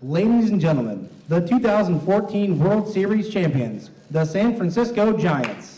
Ladies and gentlemen, the 2014 World Series champions, the San Francisco Giants.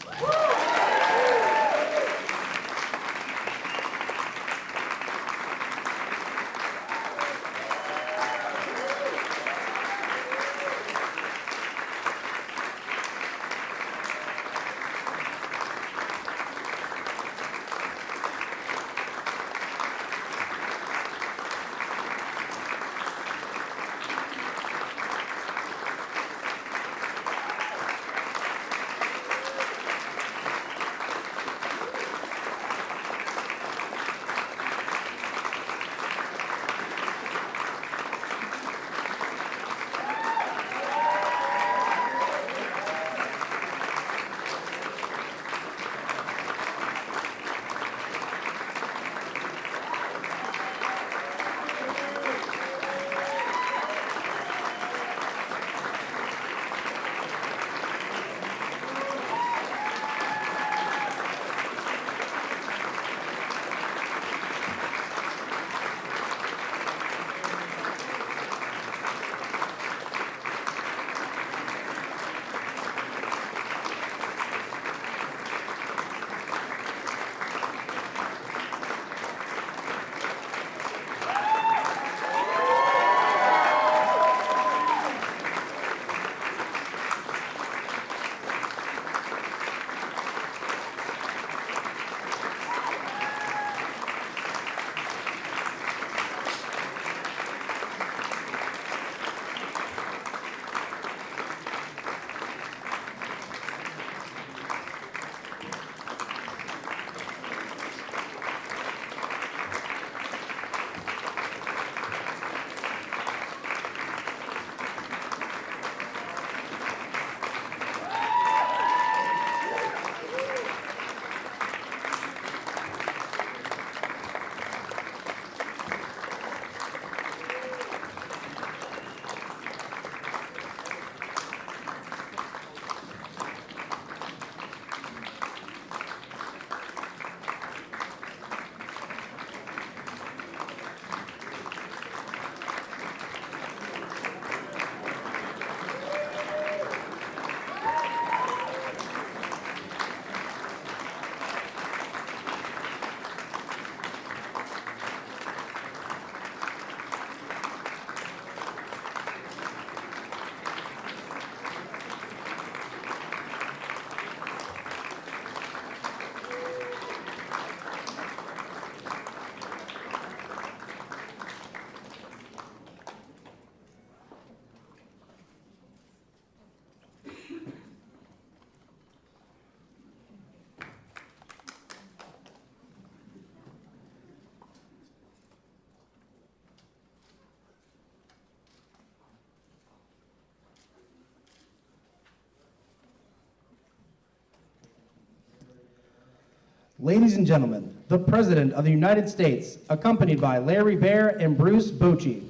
Ladies and gentlemen, the President of the United States, accompanied by Larry Baer and Bruce Bochy.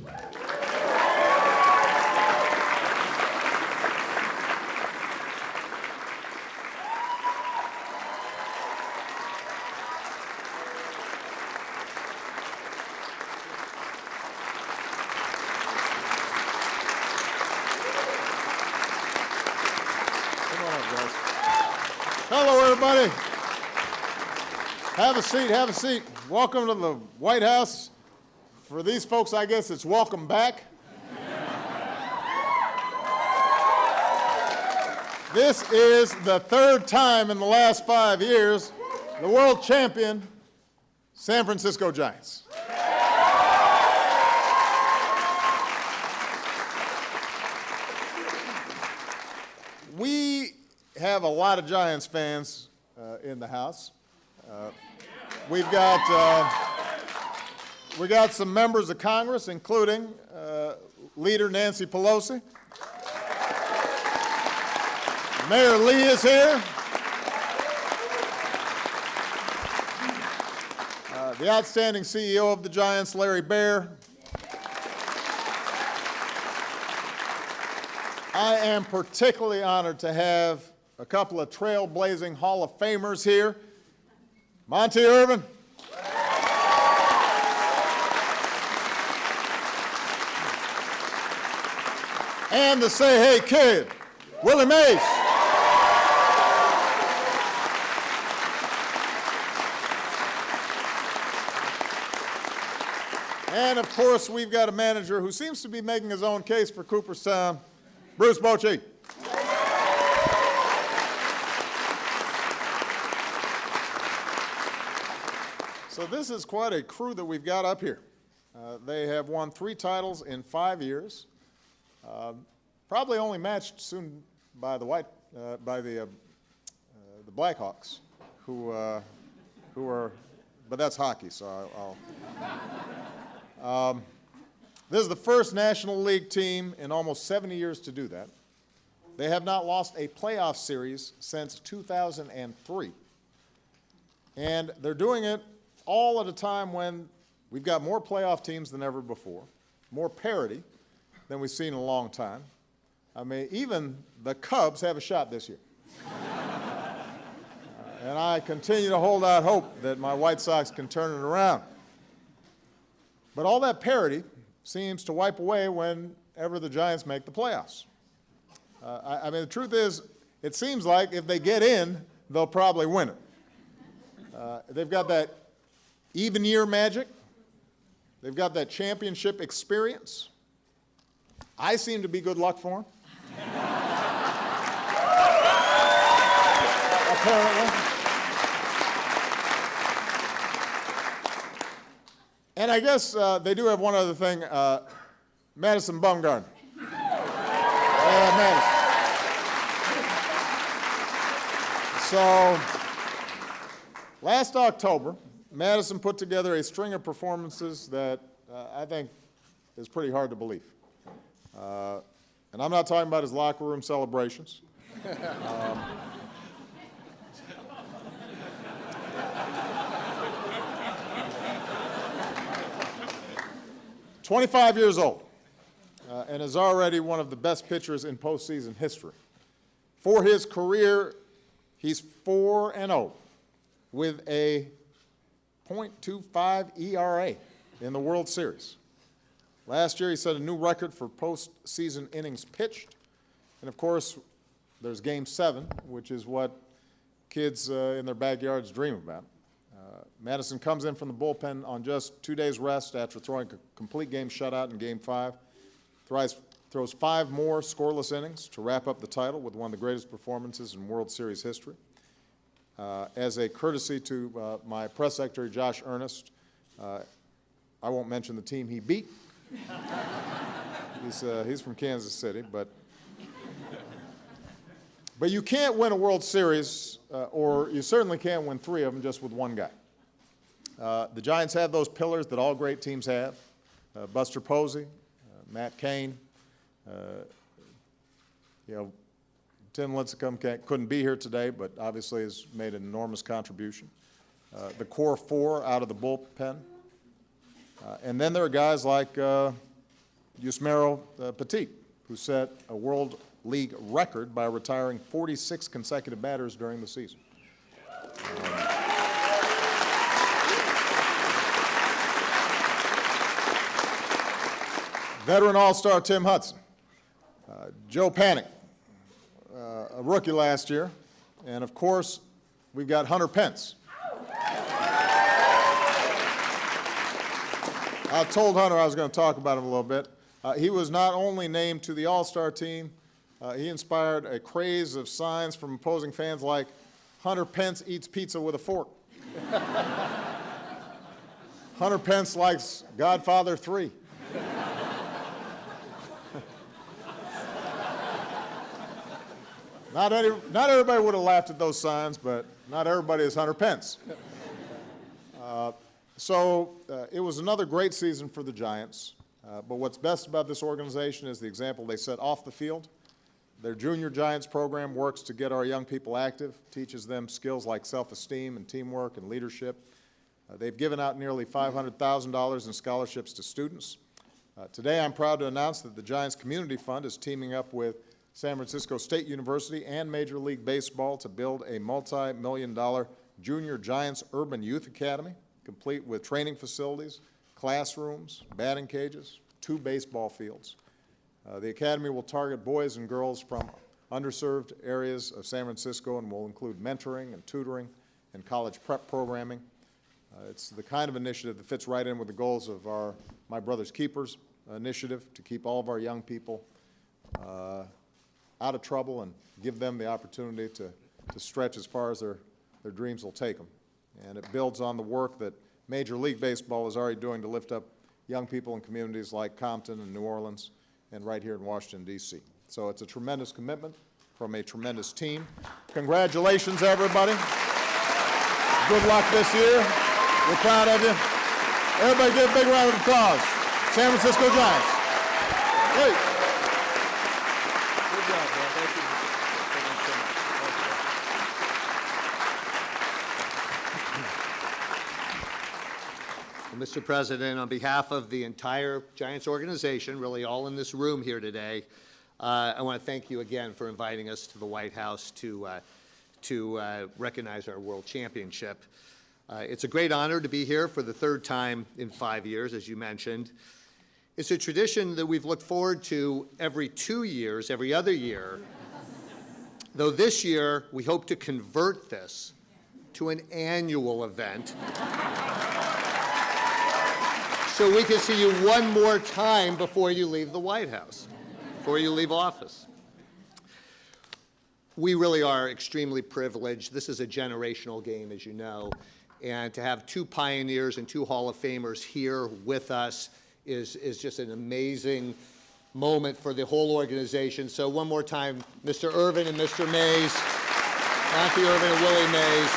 Hello, everybody. Have a seat, have a seat. Welcome to the White House. For these folks, I guess it's welcome back. This is the third time in the last 5 years the world champion, San Francisco Giants. We have a lot of Giants fans in the house. We got some members of Congress, including Leader Nancy Pelosi. Mayor Lee is here. The outstanding CEO of the Giants, Larry Baer. I am particularly honored to have a couple of trailblazing Hall of Famers here. Monty Irvin. And the Say Hey Kid, Willie Mays. And of course, we've got a manager who seems to be making his own case for Cooperstown, Bruce Bochy. So this is quite a crew that we've got up here. They have won 3 titles in 5 years. Probably only matched soon by the Blackhawks, who are, but that's hockey. So this is the first National League team in almost 70 years to do that. They have not lost a playoff series since 2003, and they're doing it all at a time when we've got more playoff teams than ever before, more parity than we've seen in a long time. I mean, even the Cubs have a shot this year. And I continue to hold out hope that my White Sox can turn it around. But all that parity seems to wipe away whenever the Giants make the playoffs. I mean, the truth is, it seems like if they get in, they'll probably win it. They've got that even year magic. They've got that championship experience. I seem to be good luck for them. Apparently. And I guess they do have one other thing, Madison Bumgarner. Madison. So, last October, Madison put together a string of performances that I think is pretty hard to believe. And I'm not talking about his locker room celebrations. 25 years old, and is already one of the best pitchers in postseason history. For his career, he's 4-0 with a .25 ERA in the World Series. Last year, he set a new record for postseason innings pitched. And of course, there's Game 7, which is what kids in their backyards dream about. Madison comes in from the bullpen on just 2 days rest after throwing a complete game shutout in Game 5. Throws 5 more scoreless innings to wrap up the title with one of the greatest performances in World Series history. As a courtesy to my press secretary, Josh Ernest, I won't mention the team he beat. He's from Kansas City, but you can't win a World Series, or you certainly can't win 3 of them just with one guy. The Giants have those pillars that all great teams have. Buster Posey, Matt Cain, Tim Lincecum couldn't be here today, but obviously has made an enormous contribution. The core 4 out of the bullpen. And then there are guys like Yusmeiro Petit, who set a World League record by retiring 46 consecutive batters during the season. Veteran All-Star Tim Hudson. Joe Panik, a rookie last year. And of course, we've got Hunter Pence. I told Hunter I was going to talk about him a little bit. He was not only named to the All-Star team, he inspired a craze of signs from opposing fans like, Hunter Pence eats pizza with a fork. Hunter Pence likes Godfather 3. Not everybody would have laughed at those signs, but not everybody is Hunter Pence. So it was another great season for the Giants, but what's best about this organization is the example they set off the field. Their Junior Giants program works to get our young people active, teaches them skills like self-esteem and teamwork and leadership. They've given out nearly $500,000 in scholarships to students. Today I'm proud to announce that the Giants Community Fund is teaming up with San Francisco State University and Major League Baseball to build a multi-million-dollar Junior Giants Urban Youth Academy, complete with training facilities, classrooms, batting cages, 2 baseball fields. The Academy will target boys and girls from underserved areas of San Francisco and will include mentoring and tutoring and college prep programming. It's the kind of initiative that fits right in with the goals of our My Brother's Keepers initiative to keep all of our young people out of trouble and give them the opportunity to stretch as far as their dreams will take them. And it builds on the work that Major League Baseball is already doing to lift up young people in communities like Compton and New Orleans and right here in Washington, D.C. So it's a tremendous commitment from a tremendous team. Congratulations, everybody. Good luck this year. We're proud of you. Everybody give a big round of applause. San Francisco Giants. Great. Good job, man. Thank you. Well, Mr. President, on behalf of the entire Giants organization, really all in this room here today, I want to thank you again for inviting us to the White House to recognize our World Championship. It's a great honor to be here for the third time in 5 years, as you mentioned. It's a tradition that we've looked forward to every 2 years, every other year, though this year we hope to convert this to an annual event so we can see you one more time before you leave the White House, before you leave office. We really are extremely privileged. This is a generational game, as you know, and to have two pioneers and two Hall of Famers here with us is just an amazing moment for the whole organization. So one more time, Mr. Irvin and Mr. Mays, Monty Irvin and Willie Mays.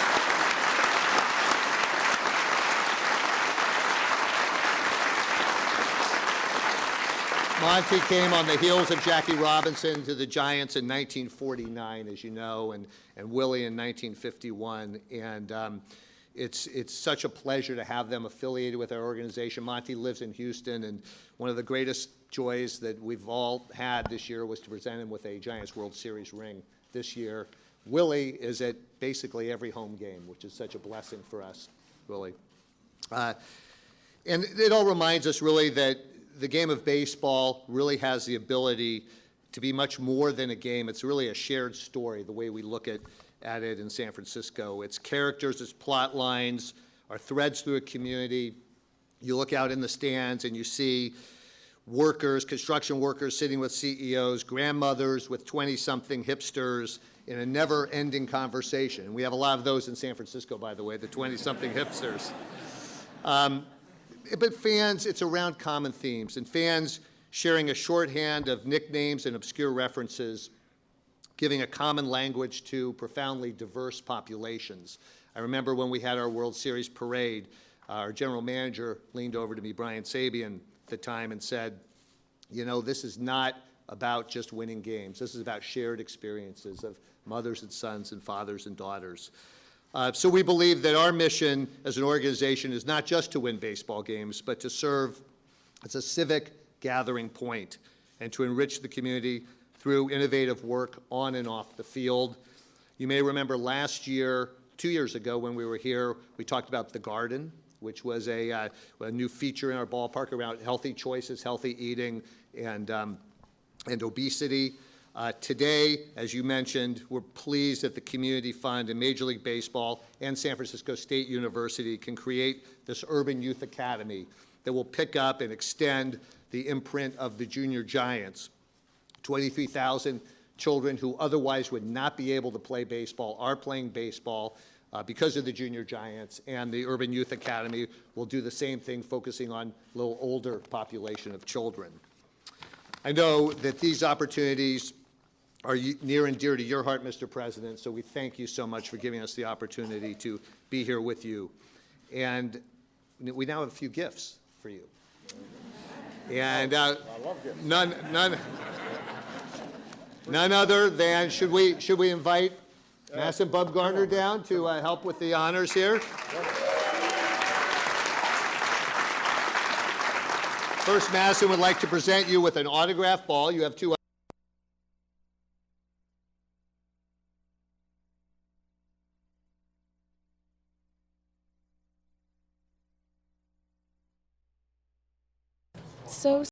Monty came on the heels of Jackie Robinson to the Giants in 1949, as you know, and Willie in 1951. And it's such a pleasure to have them affiliated with our organization. Monty lives in Houston, and one of the greatest joys that we've all had this year was to present him with a Giants World Series ring this year. Willie is at basically every home game, which is such a blessing for us, Willie. And it all reminds us really that the game of baseball really has the ability to be much more than a game. It's really a shared story, the way we look at it in San Francisco. It's characters, it's plot lines, our threads through a community. You look out in the stands and you see workers, construction workers sitting with CEOs, grandmothers with 20-something hipsters in a never-ending conversation. We have a lot of those in San Francisco, by the way, the 20-something hipsters. But fans, it's around common themes, and fans sharing a shorthand of nicknames and obscure references, giving a common language to profoundly diverse populations. I remember when we had our World Series parade, our general manager leaned over to me, Brian Sabian, at the time, and said, you know, this is not about just winning games. This is about shared experiences of mothers and sons and fathers and daughters. So we believe that our mission as an organization is not just to win baseball games, but to serve as a civic gathering point and to enrich the community through innovative work on and off the field. You may remember last year, 2 years ago when we were here, we talked about the Garden, which was a new feature in our ballpark around healthy choices, healthy eating, and obesity. Today, as you mentioned, we're pleased that the Community Fund and Major League Baseball and San Francisco State University can create this Urban Youth Academy that will pick up and extend the imprint of the Junior Giants. 23,000 children who otherwise would not be able to play baseball are playing baseball because of the Junior Giants, and the Urban Youth Academy will do the same thing, focusing on a little older population of children. I know that these opportunities are near and dear to your heart, Mr. President, so we thank you so much for giving us the opportunity to be here with you. And we now have a few gifts for you. And I love gifts. None other than, should we invite Madison Bumgarner down to help with the honors here? First, Madison would like to present you with an autograph ball. You have two. So